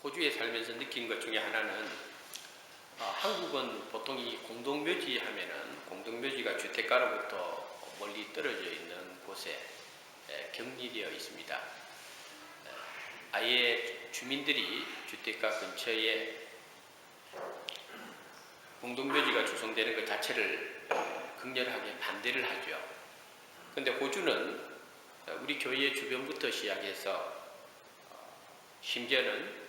호주에 살면서 느낀 것 중에 하나는 한국은 보통 이 공동묘지 하면은 공동묘지가 주택가로부터 멀리 떨어져 있는 곳에 격리되어 있습니다. 아예 주민들이 주택가 근처에 공동묘지가 조성되는 것 자체를 극렬하게 반대를 하죠. 그런데 호주는 우리 교회 주변부터 시작해서 심지어는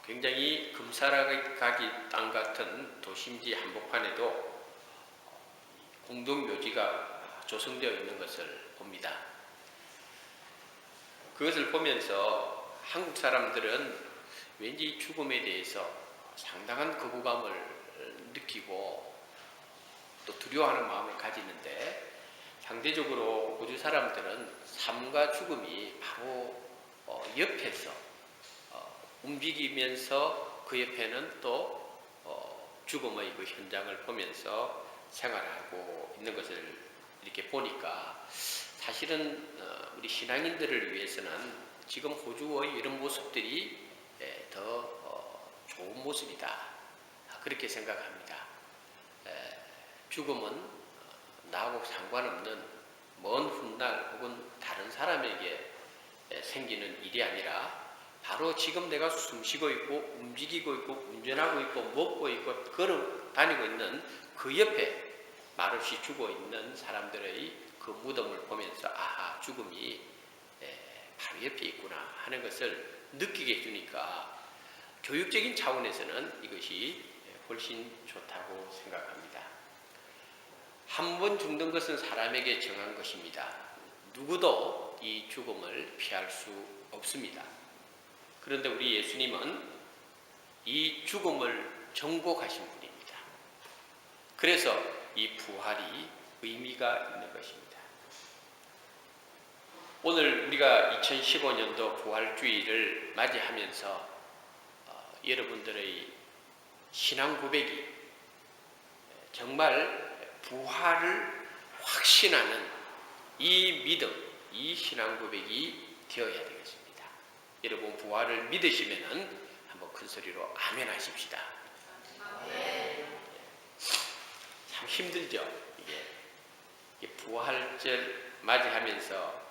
굉장히 금사라가기 땅 같은 도심지 한복판에도 공동묘지가 조성되어 있는 것을 봅니다. 그것을 보면서 한국 사람들은 왠지 죽음에 대해서 상당한 거부감을 느끼고 또 두려워하는 마음을 가지는데, 상대적으로 호주 사람들은 삶과 죽음이 바로 옆에서 움직이면서 그 옆에는 또 죽음의 그 현장을 보면서 생활하고 있는 것을 이렇게 보니까, 사실은 우리 신앙인들을 위해서는 지금 호주의 이런 모습들이 더 좋은 모습이다, 그렇게 생각합니다. 죽음은 나하고 상관없는 먼 훗날 혹은 다른 사람에게 생기는 일이 아니라 바로 지금 내가 숨쉬고 있고 움직이고 있고 운전하고 있고 먹고 있고 걸어 다니고 있는 그 옆에 말없이 죽어 있는 사람들의 그 무덤을 보면서 아하, 죽음이 바로 옆에 있구나 하는 것을 느끼게 해주니까 교육적인 차원에서는 이것이 훨씬 좋다고 생각합니다. 한 번 죽는 것은 사람에게 정한 것입니다. 누구도 이 죽음을 피할 수 없습니다. 그런데 우리 예수님은 이 죽음을 정복하신 분입니다. 그래서 이 부활이 의미가 있는 것입니다. 오늘 우리가 2015년도 부활주의를 맞이하면서 여러분들의 신앙 고백이 정말 부활을 확신하는 이 믿음, 이 신앙 고백이 되어야 되겠습니다. 여러분 부활을 믿으시면은 한번 큰 소리로 아멘 하십시다. 참 힘들죠. 이게 부활절 맞이하면서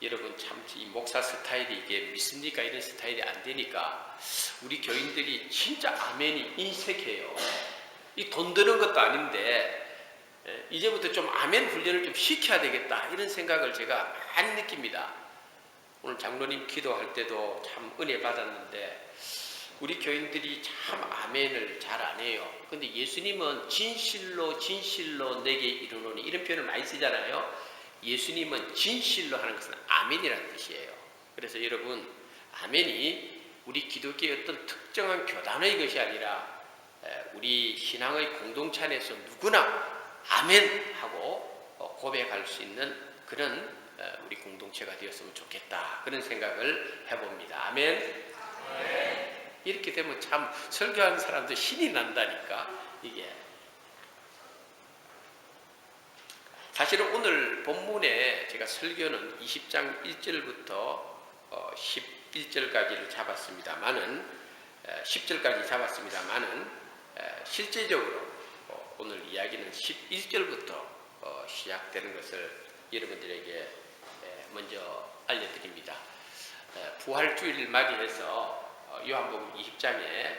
여러분 참 이 목사 스타일이 이게 믿습니까? 이런 스타일이 안 되니까 우리 교인들이 진짜 아멘이 인색해요. 이 돈 드는 것도 아닌데 이제부터 좀 아멘 훈련을 좀 시켜야 되겠다, 이런 생각을 제가 많이 느낍니다. 오늘 장로님 기도할 때도 참 은혜 받았는데 우리 교인들이 참 아멘을 잘 안 해요. 근데 예수님은 진실로 진실로 내게 이르노니, 이런 표현을 많이 쓰잖아요. 예수님은 진실로 하는 것은 아멘이라는 뜻이에요. 그래서 여러분, 아멘이 우리 기독교의 어떤 특정한 교단의 것이 아니라 우리 신앙의 공동체 안에서 누구나 아멘 하고 고백할 수 있는 그런 우리 공동체가 되었으면 좋겠다, 그런 생각을 해봅니다. 아멘. 이렇게 되면 참 설교하는 사람들 신이 난다니까. 이게 사실은 오늘 본문에 제가 설교는 20장 1절부터 11절까지를 잡았습니다만은 10절까지 잡았습니다만은 실제적으로 오늘 이야기는 11절부터 시작되는 것을 여러분들에게 먼저 알려드립니다. 부활주의를 맞이해서 요한복음 20장에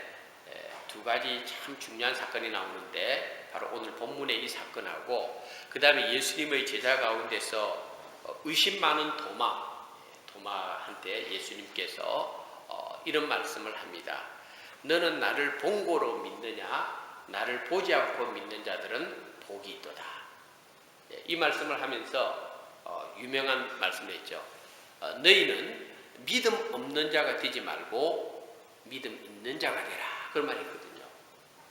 두 가지 참 중요한 사건이 나오는데, 바로 오늘 본문의 이 사건하고 그 다음에 예수님의 제자 가운데서 의심 많은 도마한테 예수님께서 이런 말씀을 합니다. 너는 나를 본고로 믿느냐? 나를 보지 않고 믿는 자들은 복이 있도다. 이 말씀을 하면서 유명한 말씀을 했죠. 너희는 믿음 없는 자가 되지 말고 믿음 있는 자가 되라, 그런 말이 있거든요.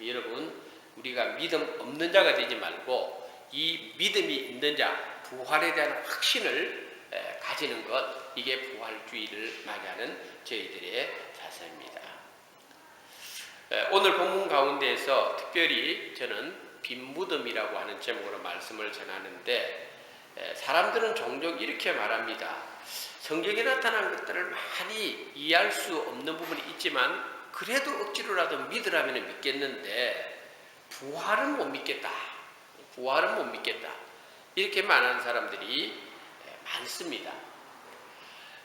여러분, 우리가 믿음 없는 자가 되지 말고 이 믿음이 있는 자, 부활에 대한 확신을 가지는 것, 이게 부활주의를 맞이하는 저희들의 자세입니다. 오늘 본문 가운데에서 특별히 저는 빈 무덤이라고 하는 제목으로 말씀을 전하는데, 사람들은 종종 이렇게 말합니다. 성경에 나타난 것들을 많이 이해할 수 없는 부분이 있지만 그래도 억지로라도 믿으라면 믿겠는데 부활은 못 믿겠다. 부활은 못 믿겠다. 이렇게 말하는 사람들이 많습니다.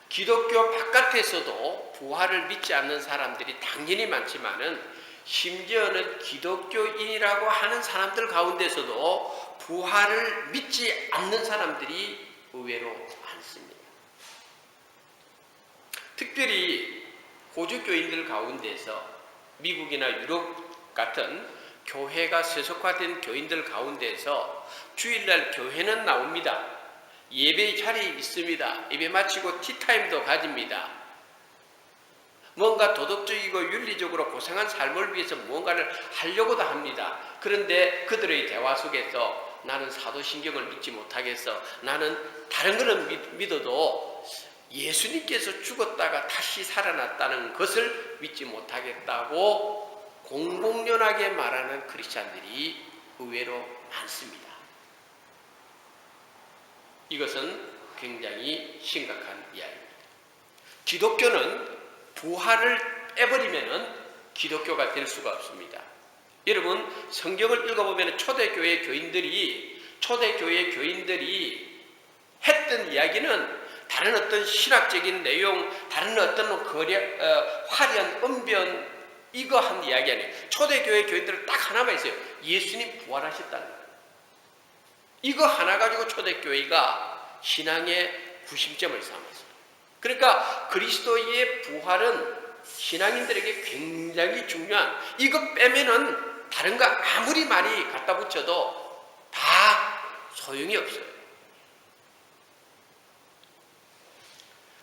기독교 바깥에서도 부활을 믿지 않는 사람들이 당연히 많지만은 심지어는 기독교인이라고 하는 사람들 가운데서도 부활을 믿지 않는 사람들이 의외로 많습니다. 특별히 호주 교인들 가운데서 미국이나 유럽 같은 교회가 세속화된 교인들 가운데서 주일날 교회는 나옵니다. 예배 자리에 있습니다. 예배 마치고 티타임도 가집니다. 뭔가 도덕적이고 윤리적으로 고상한 삶을 위해서 무언가를 하려고도 합니다. 그런데 그들의 대화 속에서 나는 사도신경을 믿지 못하겠어. 나는 다른 거는 믿어도 예수님께서 죽었다가 다시 살아났다는 것을 믿지 못하겠다고 공공연하게 말하는 크리스찬들이 의외로 많습니다. 이것은 굉장히 심각한 이야기입니다. 기독교는 부활을 빼버리면 기독교가 될 수가 없습니다. 여러분 성경을 읽어보면 초대교회 교인들이 했던 이야기는 다른 어떤 신학적인 내용, 다른 어떤 화려한 언변 이거 한 이야기 아니에요. 초대교회 교인들은 딱 하나만 있어요. 예수님 부활하셨다는 거예요. 이거 하나 가지고 초대교회가 신앙의 구심점을 삼았어요. 그러니까 그리스도의 부활은 신앙인들에게 굉장히 중요한, 이거 빼면은 다른 거 아무리 많이 갖다 붙여도 다 소용이 없어요.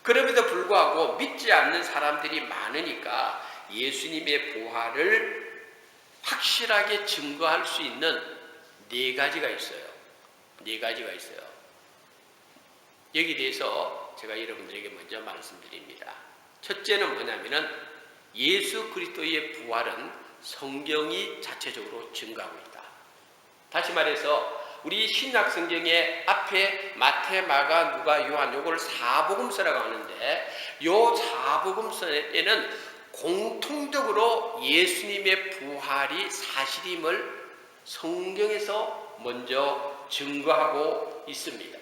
그럼에도 불구하고 믿지 않는 사람들이 많으니까 예수님의 부활을 확실하게 증거할 수 있는 네 가지가 있어요. 여기에 대해서 제가 여러분들에게 먼저 말씀드립니다. 첫째는 뭐냐면은 예수 그리스도의 부활은 성경이 자체적으로 증거하고 있다. 다시 말해서 우리 신약 성경의 앞에 마태, 마가, 누가, 요한 요걸 사복음서라고 하는데 요 사복음서에는 공통적으로 예수님의 부활이 사실임을 성경에서 먼저 증거하고 있습니다.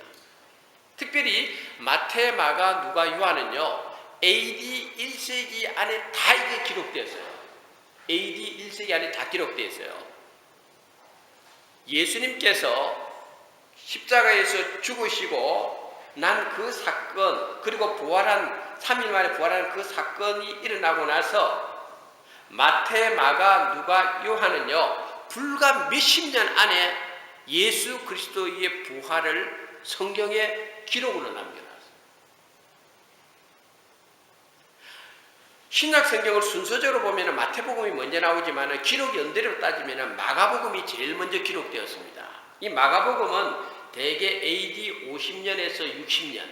특별히 마태, 마가, 누가, 요한은요 AD 1세기 안에 다 이게 기록되었어요. AD 1세기 안에 다 되었어요. 예수님께서 십자가에서 죽으시고 난 그 사건, 그리고 3일 만에 부활한 그 사건이 일어나고 나서 마태, 마가, 누가, 요한은요 불과 몇십 년 안에 예수 그리스도의 부활을 성경에 기록으로 남겨놨어요. 신약 성경을 순서적으로 보면 마태복음이 먼저 나오지만 기록 연대로 따지면 마가복음이 제일 먼저 기록되었습니다. 이 마가복음은 대개 AD 50년에서 60년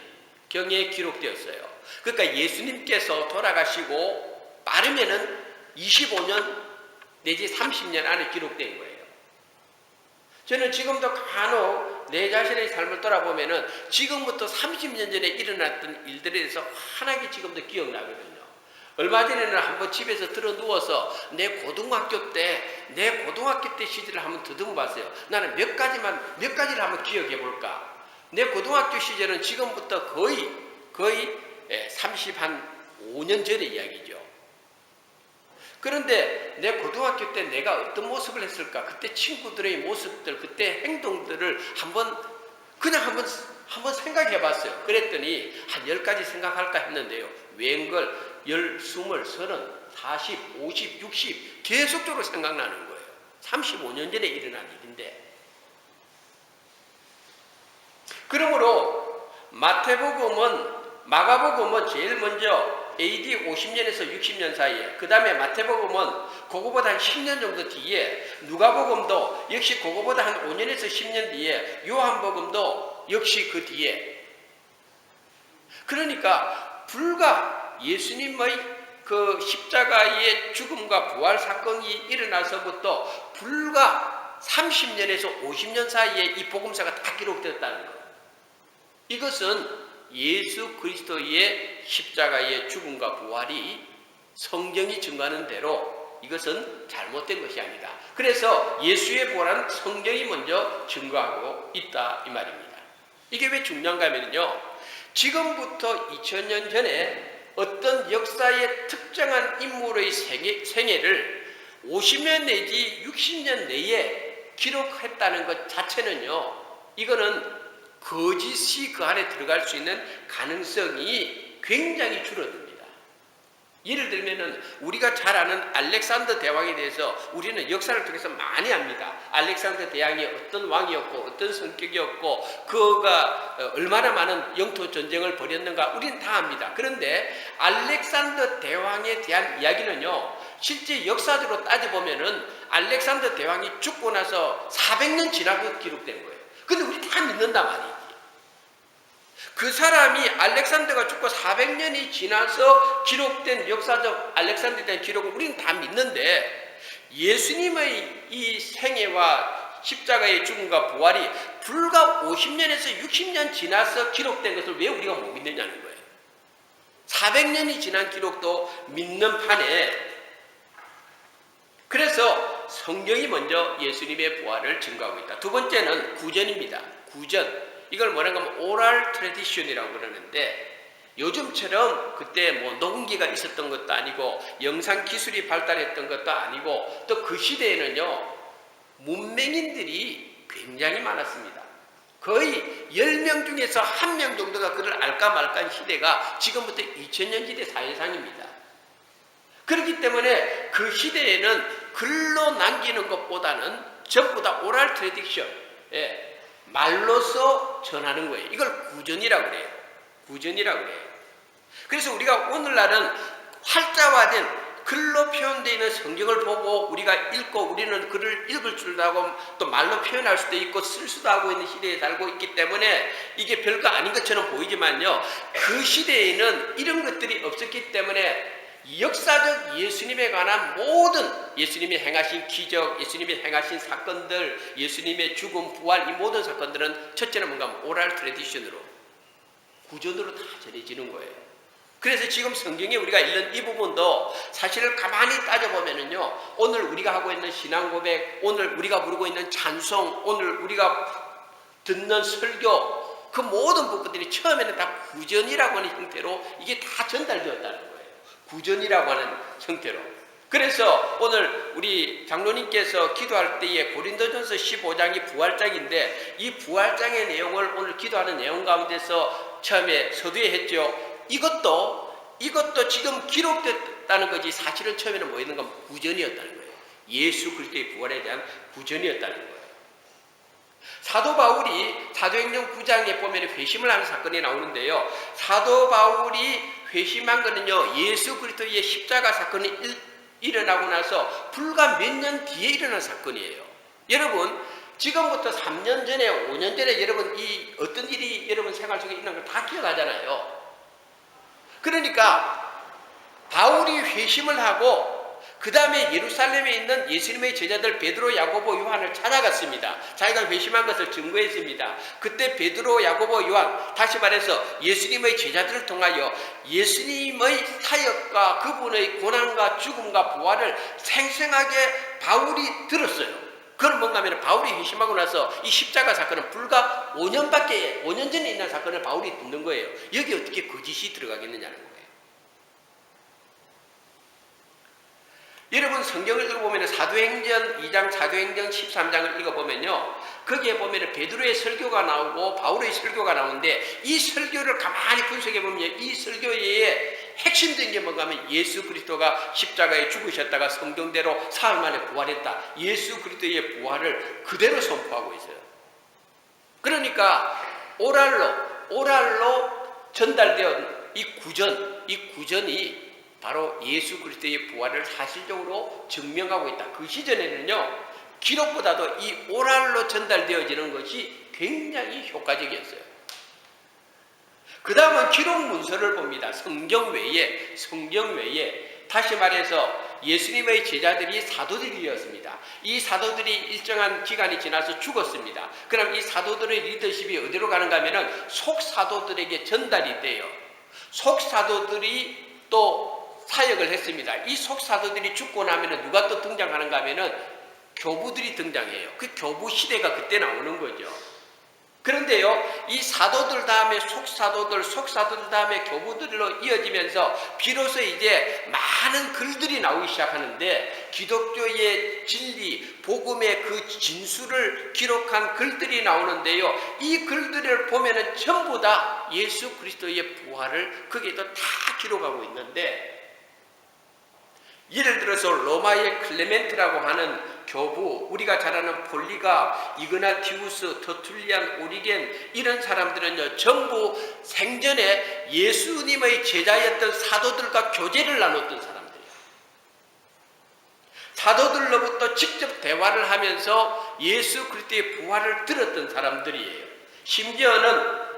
경에 기록되었어요. 그러니까 예수님께서 돌아가시고 빠르면은 25년 내지 30년 안에 기록된 거예요. 저는 지금도 간혹 내 자신의 삶을 돌아보면은 지금부터 30년 전에 일어났던 일들에 대해서 환하게 지금도 기억나거든요. 얼마 전에는 한번 집에서 들어 누워서 내 고등학교 때 시절을 한번 더듬어 봤어요. 나는 몇 가지를 한번 기억해 볼까. 내 고등학교 시절은 지금부터 거의 35년 전의 이야기죠. 그런데 내 고등학교 때 내가 어떤 모습을 했을까? 그때 친구들의 모습들, 그때 행동들을 한번 생각해 봤어요. 그랬더니 한 10가지 생각할까 했는데요. 웬걸 10, 20, 30, 40, 50, 60 계속적으로 생각나는 거예요. 35년 전에 일어난 일인데. 그러므로 마가복음은 제일 먼저 AD 50년에서 60년 사이에, 그 다음에 마태복음은 그거보다 한 10년 정도 뒤에, 누가복음도 역시 그거보다 한 5년에서 10년 뒤에, 요한복음도 역시 그 뒤에. 그러니까 불과 예수님의 그 십자가의 죽음과 부활 사건이 일어나서부터 불과 30년에서 50년 사이에 이 복음사가 다 기록되었다는 거예요. 이것은 예수 그리스도의 십자가의 죽음과 부활이 성경이 증거하는 대로 이것은 잘못된 것이 아니다. 그래서 예수의 부활은 성경이 먼저 증거하고 있다 이 말입니다. 이게 왜 중요한가 하면요, 지금부터 2000년 전에 어떤 역사의 특정한 인물의 생애를 50년 내지 60년 내에 기록했다는 것 자체는요, 이거는 거짓이 그 안에 들어갈 수 있는 가능성이 굉장히 줄어듭니다. 예를 들면은 우리가 잘 아는 알렉산더 대왕에 대해서 우리는 역사를 통해서 많이 압니다. 알렉산더 대왕이 어떤 왕이었고 어떤 성격이었고 그가 얼마나 많은 영토 전쟁을 벌였는가 우리는 다 압니다. 그런데 알렉산더 대왕에 대한 이야기는요, 실제 역사적으로 따져보면은 알렉산더 대왕이 죽고 나서 400년 지나고 기록된 거예요. 근데 우리 다 믿는단 말이에요. 그 사람이 알렉산더가 죽고 400년이 지나서 기록된 역사적 알렉산더에 대한 기록을 우리는 다 믿는데, 예수님의 이 생애와 십자가의 죽음과 부활이 불과 50년에서 60년 지나서 기록된 것을 왜 우리가 못 믿느냐는 거예요. 400년이 지난 기록도 믿는 판에, 그래서 성경이 먼저 예수님의 부활을 증거하고 있다. 두 번째는 구전입니다. 구전. 이걸 뭐라고 하면 오랄 트래디션이라고 그러는데, 요즘처럼 그때 뭐 녹음기가 있었던 것도 아니고 영상 기술이 발달했던 것도 아니고, 또 그 시대에는요 문맹인들이 굉장히 많았습니다. 거의 10명 중에서 1명 정도가 그를 알까 말까한 시대가 지금부터 2000년 시대 사회상입니다. 그렇기 때문에 그 시대에는 글로 남기는 것보다는 전부 다 오랄 트래디션, 말로서 전하는 거예요. 이걸 구전이라고 그래요. 구전이라고 그래요. 그래서 우리가 오늘날은 활자화된 글로 표현되어 있는 성경을 보고 우리가 읽고, 우리는 글을 읽을 줄도 하고 또 말로 표현할 수도 있고 쓸 수도 하고 있는 시대에 살고 있기 때문에 이게 별거 아닌 것처럼 보이지만요, 그 시대에는 이런 것들이 없었기 때문에 역사적 예수님에 관한 모든, 예수님이 행하신 기적, 예수님이 행하신 사건들, 예수님의 죽음, 부활, 이 모든 사건들은 첫째는 뭔가 오랄 트래디션으로, 구전으로 다 전해지는 거예요. 그래서 지금 성경에 우리가 읽는 이 부분도 사실을 가만히 따져보면은요, 오늘 우리가 하고 있는 신앙 고백, 오늘 우리가 부르고 있는 찬송, 오늘 우리가 듣는 설교, 그 모든 부분들이 처음에는 다 구전이라고 하는 형태로 이게 다 전달되었다는 거예요. 구전이라고 하는 형태로. 그래서 오늘 우리 장로님께서 기도할 때에 고린도전서 15장이 부활장인데, 이 부활장의 내용을 오늘 기도하는 내용 가운데서 처음에 서두에 했죠. 이것도 지금 기록됐다는 거지, 사실은 처음에는 뭐 있는 건 구전이었다는 거예요. 예수 그리스도의 부활에 대한 구전이었다는 거예요. 사도 바울이 사도행전 9장에 보면 회심을 하는 사건이 나오는데요, 사도 바울이 회심한 거는요, 예수 그리스도의 십자가 사건이 일어나고 나서 불과 몇 년 뒤에 일어난 사건이에요. 여러분, 지금부터 3년 전에 5년 전에 여러분 이 어떤 일이 여러분 생활 속에 있는 걸 다 기억하잖아요. 그러니까 바울이 회심을 하고 그 다음에 예루살렘에 있는 예수님의 제자들 베드로, 야고보, 요한을 찾아갔습니다. 자기가 회심한 것을 증거했습니다. 그때 베드로, 야고보, 요한, 다시 말해서 예수님의 제자들을 통하여 예수님의 사역과 그분의 고난과 죽음과 부활을 생생하게 바울이 들었어요. 그건 뭔가 하면 바울이 회심하고 나서 이 십자가 사건은 불과 5년 전에 있는 사건을 바울이 듣는 거예요. 여기 어떻게 거짓이 들어가겠느냐는 거예요. 여러분 성경을 읽어보면 사도행전 2장, 사도행전 13장을 읽어보면요, 거기에 보면 베드로의 설교가 나오고 바울의 설교가 나오는데, 이 설교를 가만히 분석해보면 이 설교의 핵심적인 게 뭔가 하면 예수 그리스도가 십자가에 죽으셨다가 성경대로 사흘 만에 부활했다, 예수 그리스도의 부활을 그대로 선포하고 있어요. 그러니까 오랄로 전달되어 이 구전이 바로 예수 그리스도의 부활을 사실적으로 증명하고 있다. 그 시전에는요, 기록보다도 이 오랄로 전달되어지는 것이 굉장히 효과적이었어요. 그 다음은 기록 문서를 봅니다. 성경 외에 다시 말해서 예수님의 제자들이 사도들이었습니다. 이 사도들이 일정한 기간이 지나서 죽었습니다. 그럼 이 사도들의 리더십이 어디로 가는가 하면은 속사도들에게 전달이 돼요. 속사도들이 또 사역을 했습니다. 이 속사도들이 죽고 나면 누가 또 등장하는가 하면은 교부들이 등장해요. 그 교부 시대가 그때 나오는 거죠. 그런데요, 이 사도들 다음에 속사도들, 속사도들 다음에 교부들로 이어지면서 비로소 이제 많은 글들이 나오기 시작하는데, 기독교의 진리, 복음의 그 진수를 기록한 글들이 나오는데요, 이 글들을 보면은 전부 다 예수 그리스도의 부활을 거기에도 다 기록하고 있는데, 예를 들어서 로마의 클레멘트라고 하는 교부, 우리가 잘 아는 폴리가, 이그나티우스, 터툴리안, 오리겐, 이런 사람들은요 전부 생전에 예수님의 제자였던 사도들과 교제를 나눴던 사람들이에요. 사도들로부터 직접 대화를 하면서 예수 그리스도의 부활을 들었던 사람들이에요. 심지어는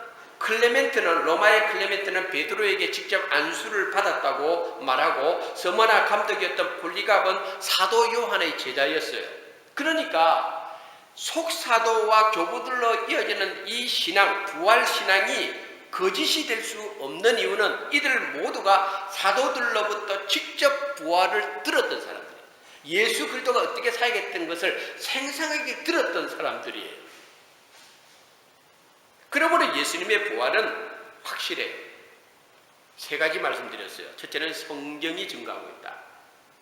클레멘트는, 로마의 클레멘트는 베드로에게 직접 안수를 받았다고 말하고, 서머나 감독이었던 폴리갑은 사도 요한의 제자였어요. 그러니까 속사도와 교부들로 이어지는 이 신앙, 부활 신앙이 거짓이 될 수 없는 이유는 이들 모두가 사도들로부터 직접 부활을 들었던 사람들이에요. 예수 그리스도가 어떻게 살겠다는 것을 생생하게 들었던 사람들이에요. 그러므로 예수님의 부활은 확실해요. 세 가지 말씀드렸어요. 첫째는 성경이 증거하고 있다.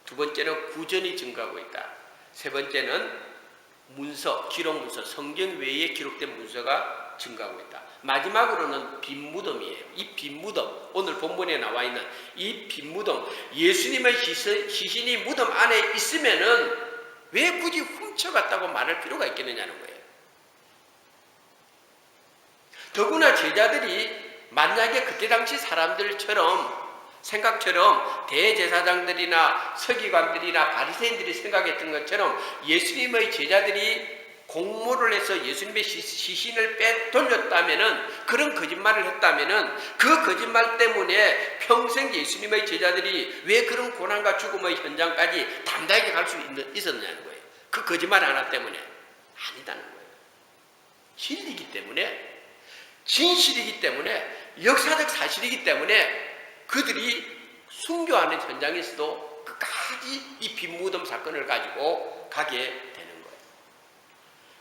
두 번째는 구전이 증거하고 있다. 세 번째는 문서, 기록 문서, 성경 외에 기록된 문서가 증거하고 있다. 마지막으로는 빈 무덤이에요. 이 빈 무덤, 오늘 본문에 나와 있는 이 빈 무덤, 예수님의 시신이 무덤 안에 있으면은 왜 굳이 훔쳐갔다고 말할 필요가 있겠느냐는 거예요. 더구나 제자들이 만약에 그때 당시 사람들처럼 생각처럼 대제사장들이나 서기관들이나 바리새인들이 생각했던 것처럼 예수님의 제자들이 공모를 해서 예수님의 시신을 빼돌렸다면은, 그런 거짓말을 했다면은, 그 거짓말 때문에 평생 예수님의 제자들이 왜 그런 고난과 죽음의 현장까지 담대하게 갈 수 있었느냐는 거예요. 그 거짓말 하나 때문에 아니다는 거예요. 진리이기 때문에, 진실이기 때문에, 역사적 사실이기 때문에 그들이 순교하는 현장에서도 끝까지 이 빈무덤 사건을 가지고 가게 되는 거예요.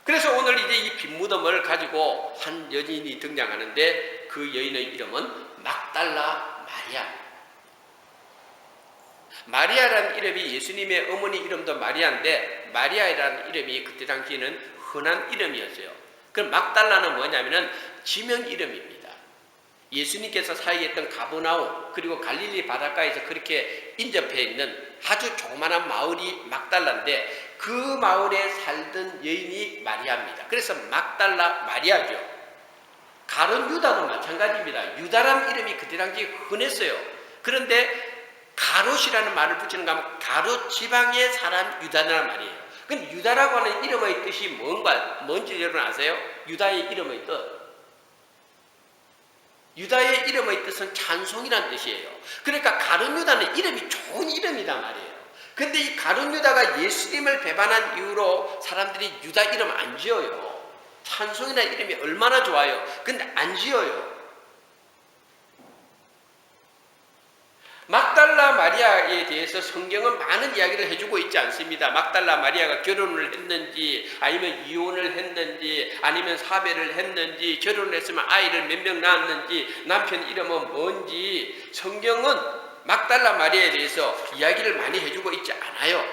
그래서 오늘 이제 이 빈무덤을 가지고 한 여인이 등장하는데, 그 여인의 이름은 막달라 마리아. 마리아라는 이름이 예수님의 어머니 이름도 마리아인데, 마리아라는 이름이 그때 당시에는 흔한 이름이었어요. 그럼 막달라는 뭐냐면은 지명 이름입니다. 예수님께서 사역했던 가버나움, 그리고 갈릴리 바닷가에서 그렇게 인접해 있는 아주 조그마한 마을이 막달라인데, 그 마을에 살던 여인이 마리아입니다. 그래서 막달라 마리아죠. 가룟 유다도 마찬가지입니다. 유다라는 이름이 그때 당시에 흔했어요. 그런데 가롯이라는 말을 붙이는 거 하면 가롯 지방의 사람 유다라는 말이에요. 근데 유다라고 하는 이름의 뜻이 뭔지 여러분 아세요? 유다의 이름의 뜻. 유다의 이름의 뜻은 찬송이라는 뜻이에요. 그러니까 가룟 유다는 이름이 좋은 이름이다 말이에요. 근데 이 가룟 유다가 예수님을 배반한 이후로 사람들이 유다 이름 안 지어요. 찬송이라는 이름이 얼마나 좋아요. 근데 안 지어요. 막달라 마리아에 대해서 성경은 많은 이야기를 해주고 있지 않습니다. 막달라 마리아가 결혼을 했는지, 아니면 이혼을 했는지, 아니면 사별을 했는지, 결혼을 했으면 아이를 몇 명 낳았는지, 남편 이름은 뭔지, 성경은 막달라 마리아에 대해서 이야기를 많이 해주고 있지 않아요.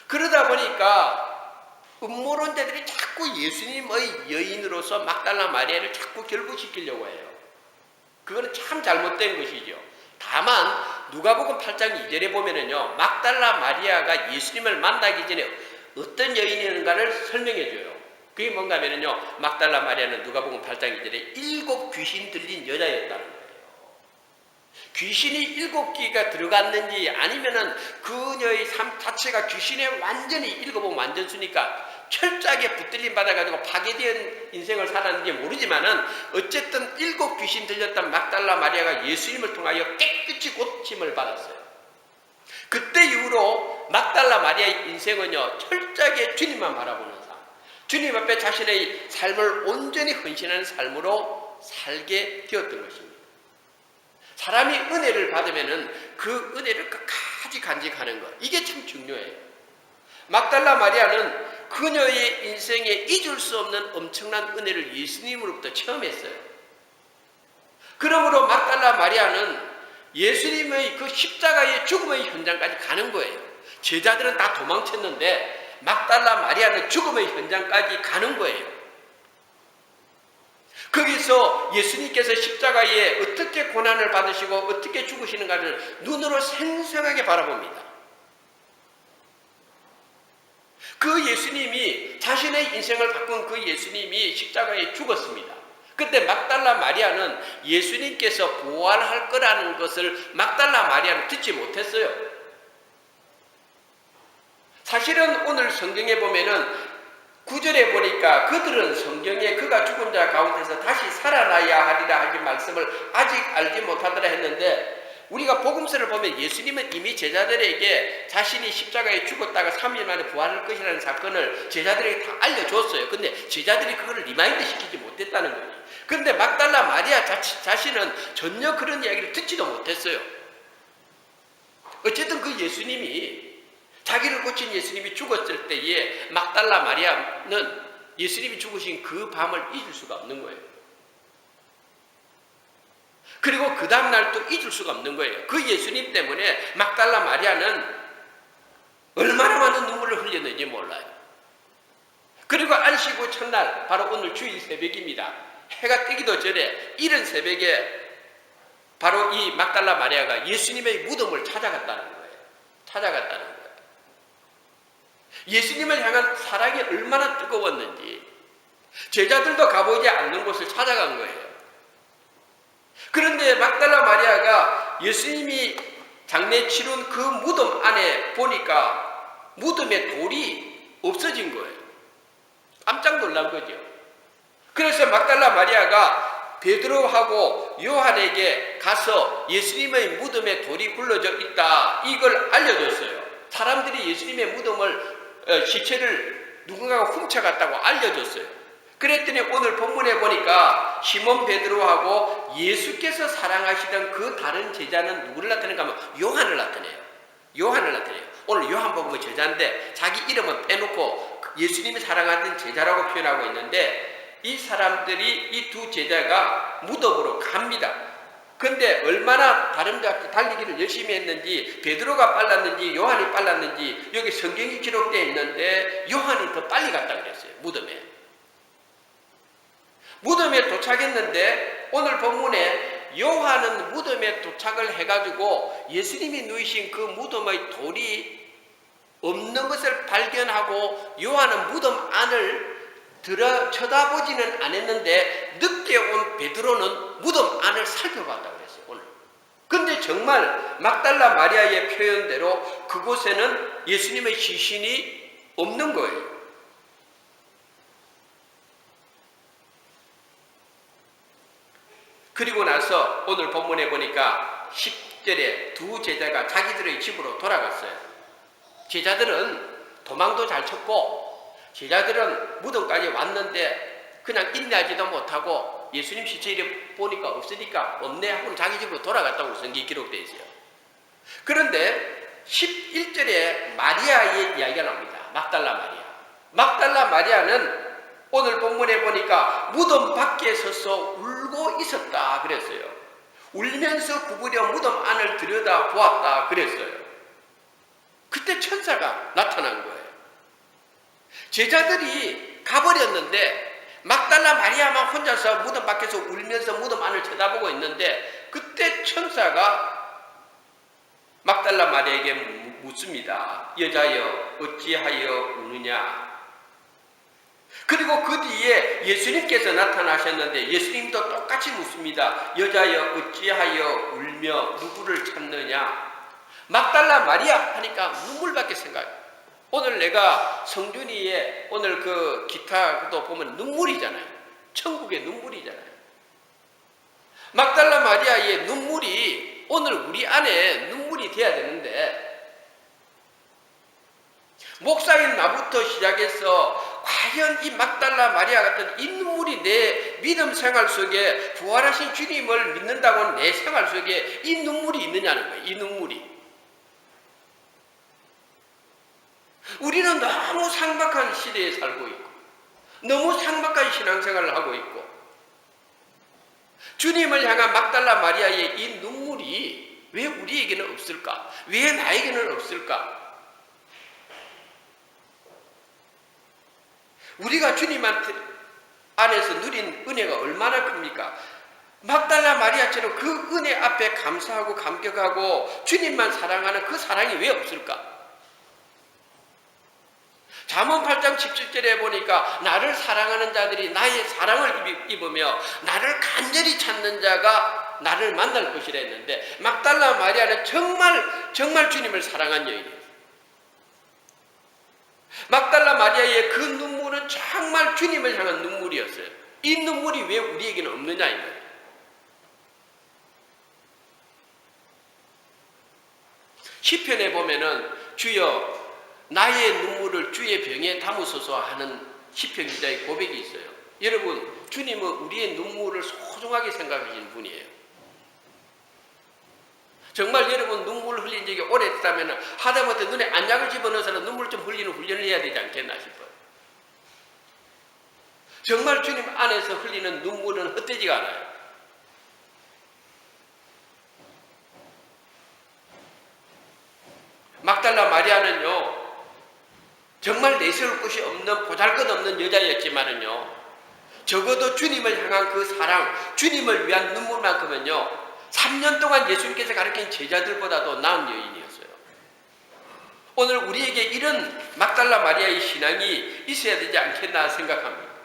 그러다 보니까 음모론자들이 자꾸 예수님의 여인으로서 막달라 마리아를 자꾸 결부시키려고 해요. 그거는 참 잘못된 것이죠. 다만 누가복음 8장 2절에 보면은요, 막달라 마리아가 예수님을 만나기 전에 어떤 여인이었는가를 설명해 줘요. 그게 뭔가 하면은요, 막달라 마리아는 누가복음 8장 2절에 7 귀신 들린 여자였다는 거예요. 귀신이 7개가 들어갔는지, 아니면은 그녀의 삶 자체가 귀신에 완전히 읽어보면 완전수니까 철저하게 붙들림 받아가지고 파괴된 인생을 살았는지 모르지만은, 어쨌든 7 귀신 들렸던 막달라 마리아가 예수님을 통하여 깨끗이 고침을 받았어요. 그때 이후로 막달라 마리아의 인생은요, 철저하게 주님만 바라보는 삶, 주님 앞에 자신의 삶을 온전히 헌신하는 삶으로 살게 되었던 것입니다. 사람이 은혜를 받으면은 그 은혜를 끝까지 간직하는 것. 이게 참 중요해요. 막달라 마리아는 그녀의 인생에 잊을 수 없는 엄청난 은혜를 예수님으로부터 체험했어요. 그러므로 막달라 마리아는 예수님의 그 십자가의 죽음의 현장까지 가는 거예요. 제자들은 다 도망쳤는데 막달라 마리아는 죽음의 현장까지 가는 거예요. 거기서 예수님께서 십자가에 어떻게 고난을 받으시고 어떻게 죽으시는가를 눈으로 생생하게 바라봅니다. 그 예수님이, 자신의 인생을 바꾼 그 예수님이 십자가에 죽었습니다. 그때 막달라 마리아는 예수님께서 부활할 거라는 것을 막달라 마리아는 듣지 못했어요. 사실은 오늘 성경에 보면은 9절에 보니까 그들은 성경에 그가 죽은 자 가운데서 다시 살아나야 하리라 하신 말씀을 아직 알지 못하더라 했는데, 우리가 복음서를 보면 예수님은 이미 제자들에게 자신이 십자가에 죽었다가 3일 만에 부활할 것이라는 사건을 제자들에게 다 알려줬어요. 근데 제자들이 그거를 리마인드 시키지 못했다는 거예요. 그런데 막달라 마리아 자신은 전혀 그런 이야기를 듣지도 못했어요. 어쨌든 그 예수님이, 자기를 고친 예수님이 죽었을 때에 막달라 마리아는 예수님이 죽으신 그 밤을 잊을 수가 없는 거예요. 그리고 그 다음날 또 잊을 수가 없는 거예요. 그 예수님 때문에 막달라 마리아는 얼마나 많은 눈물을 흘렸는지 몰라요. 그리고 안식 후 첫날, 바로 오늘 주일 새벽입니다. 해가 뜨기도 전에 이른 새벽에 바로 이 막달라 마리아가 예수님의 무덤을 찾아갔다는 거예요. 찾아갔다는 거예요. 예수님을 향한 사랑이 얼마나 뜨거웠는지, 제자들도 가보지 않는 곳을 찾아간 거예요. 그런데 막달라 마리아가 예수님이 장례 치른 그 무덤 안에 보니까 무덤에 돌이 없어진 거예요. 깜짝 놀란 거죠. 그래서 막달라 마리아가 베드로하고 요한에게 가서 예수님의 무덤에 돌이 굴러져 있다, 이걸 알려줬어요. 사람들이 예수님의 무덤을, 시체를 누군가가 훔쳐갔다고 알려줬어요. 그랬더니 오늘 본문에 보니까 시몬 베드로하고 예수께서 사랑하시던 그 다른 제자는 누구를 나타내는가 하면 요한을 나타내요. 요한을 나타내요. 오늘 요한복음의 제자인데 자기 이름은 빼놓고 예수님이 사랑하던 제자라고 표현하고 있는데, 이 사람들이, 이 두 제자가 무덤으로 갑니다. 그런데 얼마나 다름과 달리기를 열심히 했는지, 베드로가 빨랐는지 요한이 빨랐는지 여기 성경이 기록되어 있는데 요한이 더 빨리 갔다 그랬어요. 무덤에 도착했는데 오늘 본문에 요한은 무덤에 도착을 해가지고 예수님이 누이신 그 무덤의 돌이 없는 것을 발견하고, 요한은 무덤 안을 쳐다보지는 않았는데 늦게 온 베드로는 무덤 안을 살펴봤다고 그랬어요. 오늘. 근데 정말 막달라 마리아의 표현대로 그곳에는 예수님의 시신이 없는 거예요. 그리고 나서 오늘 본문에 보니까 10절에 두 제자가 자기들의 집으로 돌아갔어요. 제자들은 도망도 잘 쳤고, 제자들은 무덤까지 왔는데 그냥 인내하지도 못하고 예수님 시체를 보니까 없으니까 없네 하고 자기 집으로 돌아갔다고 성경이 기록되어 있어요. 그런데 11절에 마리아의 이야기가 나옵니다. 막달라 마리아. 막달라 마리아는 오늘 본문에 보니까 무덤 밖에 서서 울고 있었다 그랬어요. 울면서 구부려 무덤 안을 들여다 보았다 그랬어요. 그때 천사가 나타난 거예요. 제자들이 가버렸는데 막달라 마리아만 혼자서 무덤 밖에서 울면서 무덤 안을 쳐다보고 있는데, 그때 천사가 막달라 마리아에게 묻습니다. 여자여 어찌하여 우느냐. 그리고 그 뒤에 예수님께서 나타나셨는데 예수님도 똑같이 묻습니다. 여자여 어찌하여 울며 누구를 찾느냐. 막달라 마리아 하니까 눈물밖에 생각해요. 오늘 내가 성준이의 오늘 그 기타도 보면 눈물이잖아요. 천국의 눈물이잖아요. 막달라 마리아의 눈물이 오늘 우리 안에 눈물이 돼야 되는데, 목사인 나부터 시작해서 과연 이 막달라 마리아 같은 이 눈물이 내 믿음 생활 속에 부활하신 주님을 믿는다고는 내 생활 속에 이 눈물이 있느냐는 거예요. 이 눈물이. 우리는 너무 상박한 시대에 살고 있고 너무 상박한 신앙생활을 하고 있고 주님을 향한 막달라 마리아의 이 눈물이 왜 우리에게는 없을까? 왜 나에게는 없을까? 우리가 주님한테 안에서 누린 은혜가 얼마나 큽니까? 막달라 마리아처럼 그 은혜 앞에 감사하고 감격하고 주님만 사랑하는 그 사랑이 왜 없을까? 잠언 8장 17절에 보니까 나를 사랑하는 자들이 나의 사랑을 입으며 나를 간절히 찾는 자가 나를 만날 것이라 했는데 막달라 마리아는 정말 주님을 사랑한 여인이에요. 막달라 마리아의 그 눈물은 정말 주님을 향한 눈물이었어요. 이 눈물이 왜 우리에게는 없느냐 이 말이에요. 시편에 보면은 주여 나의 눈물을 주의 병에 담으소서 하는 시편 기자의 고백이 있어요. 여러분 주님은 우리의 눈물을 소중하게 생각하시는 분이에요. 정말 여러분 눈물 흘린 적이 오래됐다면 하다못해 눈에 안약을 집어넣어서 눈물 좀 흘리는 훈련을 해야 되지 않겠나 싶어요. 정말 주님 안에서 흘리는 눈물은 헛되지가 않아요. 막달라 마리아는요 정말 내세울 곳이 없는 보잘것없는 여자였지만은요 적어도 주님을 향한 그 사랑, 주님을 위한 눈물만큼은요 3년 동안 예수님께서 가르친 제자들보다도 나은 여인이었어요. 오늘 우리에게 이런 막달라 마리아의 신앙이 있어야 되지 않겠나 생각합니다.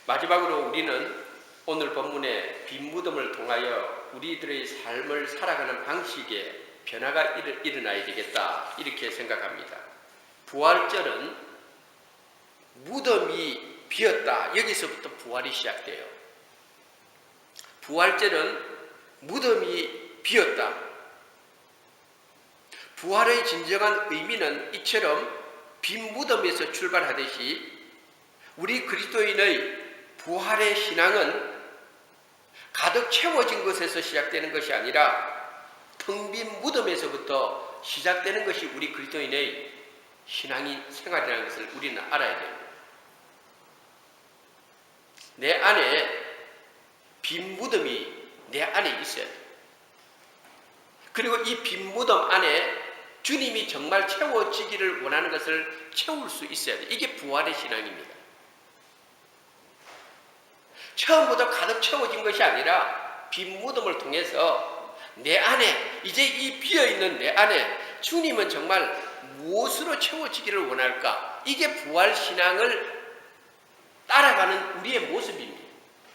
마지막으로 우리는 오늘 본문의 빈 무덤을 통하여 우리들의 삶을 살아가는 방식에 변화가 일어나야 되겠다 이렇게 생각합니다. 부활절은 무덤이 비었다. 여기서부터 부활이 시작돼요. 부활절은 무덤이 비었다. 부활의 진정한 의미는 이처럼 빈 무덤에서 출발하듯이 우리 그리스도인의 부활의 신앙은 가득 채워진 것에서 시작되는 것이 아니라 텅 빈 무덤에서부터 시작되는 것이 우리 그리스도인의 신앙이 생활이라는 것을 우리는 알아야 됩니다. 내 안에 빈 무덤이 내 안에 있어야 돼요. 그리고 이 빈 무덤 안에 주님이 정말 채워지기를 원하는 것을 채울 수 있어야 돼요. 이게 부활의 신앙입니다. 처음부터 가득 채워진 것이 아니라 빈 무덤을 통해서 내 안에 이제 이 비어있는 내 안에 주님은 정말 무엇으로 채워지기를 원할까? 이게 부활신앙을 따라가는 우리의 모습입니다.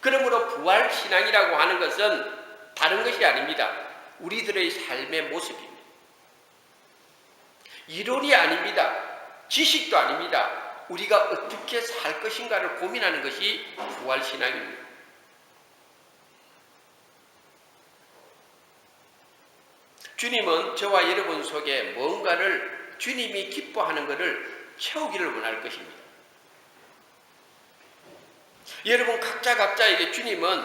그러므로 부활신앙이라고 하는 것은 다른 것이 아닙니다. 우리들의 삶의 모습입니다. 이론이 아닙니다. 지식도 아닙니다. 우리가 어떻게 살 것인가를 고민하는 것이 부활신앙입니다. 주님은 저와 여러분 속에 뭔가를 주님이 기뻐하는 것을 채우기를 원할 것입니다. 여러분 각자에게 주님은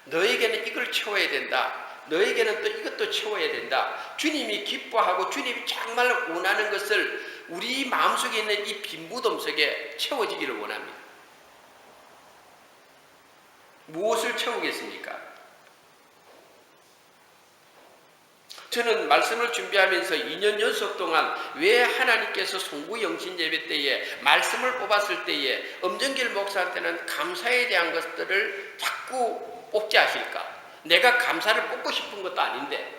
너에게는 이걸 채워야 된다. 너에게는 또 이것도 채워야 된다. 주님이 기뻐하고 주님이 정말 원하는 것을 우리 마음속에 있는 이 빈 무덤 속에 채워지기를 원합니다. 무엇을 채우겠습니까? 저는 말씀을 준비하면서 2년 연속 동안 왜 하나님께서 송구영신 예배 때에 말씀을 뽑았을 때에 엄정길 목사한테는 감사에 대한 것들을 자꾸 뽑지 하실까? 내가 감사를 뽑고 싶은 것도 아닌데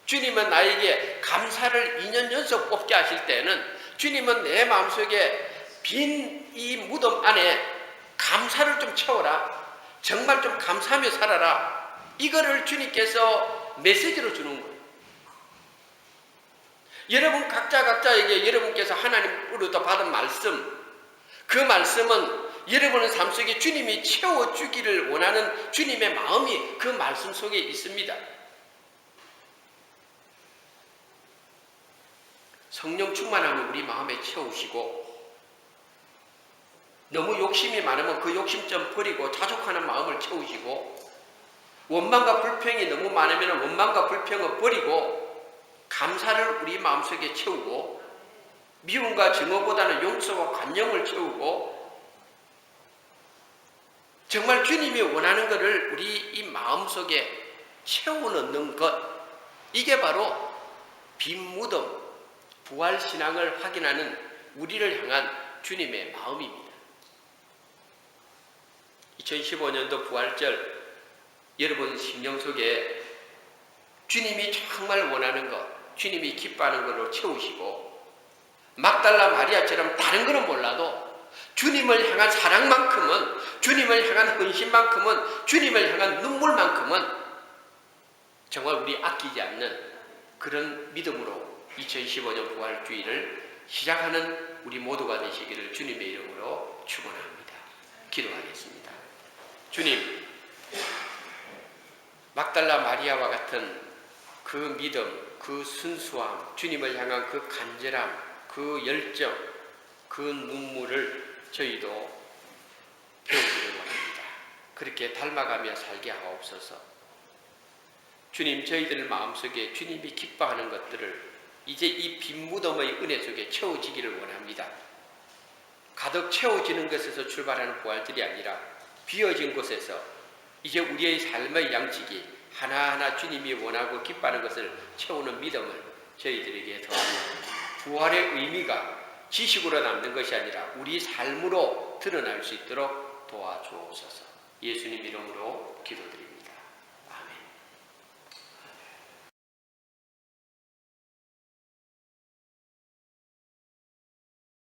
주님은 나에게 감사를 2년 연속 뽑게 하실 때는 주님은 내 마음속에 빈 이 무덤 안에 감사를 좀 채워라. 정말 좀 감사하며 살아라. 이거를 주님께서 메시지로 주는 거예요. 여러분 각자에게 여러분께서 하나님으로부터 받은 말씀, 그 말씀은 여러분의 삶 속에 주님이 채워주기를 원하는 주님의 마음이 그 말씀 속에 있습니다. 성령 충만함을 우리 마음에 채우시고, 너무 욕심이 많으면 그 욕심 좀 버리고 자족하는 마음을 채우시고, 원망과 불평이 너무 많으면 원망과 불평을 버리고 감사를 우리 마음속에 채우고, 미움과 증오보다는 용서와 관용을 채우고, 정말 주님이 원하는 것을 우리 이 마음속에 채워넣는 것, 이게 바로 빈 무덤, 부활신앙을 확인하는 우리를 향한 주님의 마음입니다. 2015년도 부활절, 여러분 심령 속에 주님이 정말 원하는 것, 주님이 기뻐하는 것으로 채우시고, 막달라 마리아처럼 다른 것은 몰라도 주님을 향한 사랑만큼은, 주님을 향한 헌신만큼은, 주님을 향한 눈물만큼은 정말 우리 아끼지 않는 그런 믿음으로 2015년 부활주의를 시작하는 우리 모두가 되시기를 주님의 이름으로 축원합니다. 기도하겠습니다. 주님, 막달라 마리아와 같은 그 믿음, 그 순수함, 주님을 향한 그 간절함, 그 열정, 그 눈물을 저희도 배우기를 원합니다. 그렇게 닮아가며 살게 하옵소서. 주님, 저희들 마음속에 주님이 기뻐하는 것들을 이제 이 빈 무덤의 은혜 속에 채워지기를 원합니다. 가득 채워지는 것에서 출발하는 부활절이 아니라 비어진 곳에서 이제 우리의 삶의 양식이 하나하나 주님이 원하고 기뻐하는 것을 채우는 믿음을 저희들에게 더하며, 부활의 의미가 지식으로 남는 것이 아니라 우리 삶으로 드러날 수 있도록 도와주옵소서. 예수님 이름으로 기도드립니다.